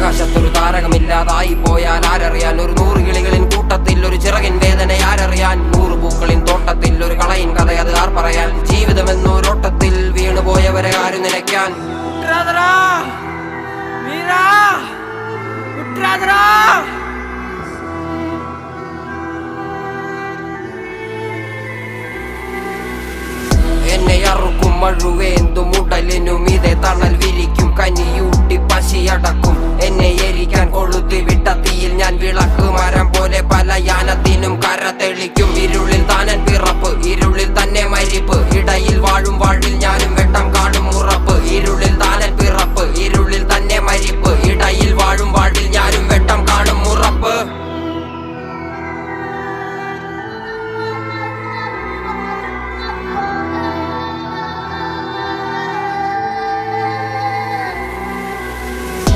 ആകാശത്തൊരു താരകമില്ലാതായി പോയാൽ ആരറിയാൻ? ഒരു 100 കിളികളിൻ കൂട്ടത്തിൽ ഒരു ചിറകിൻ വേദന ആരറിയാൻ? 100 പൂക്കളിൻ തോട്ടത്തിൽ ഒരു കളയിൻ കഥ അത് ആർ പറയാൻ? ജീവിതമെന്നൊരോട്ടത്തിൽ വീണുപോയവരെ ആര് നിലയ്ക്കാൻ? എന്നെ അറുക്കും മഴുവേന്തും ഉടലിനും ഇതേ തണൽ വിരിക്കും കനിയൂട്ടി പശിയടക്കും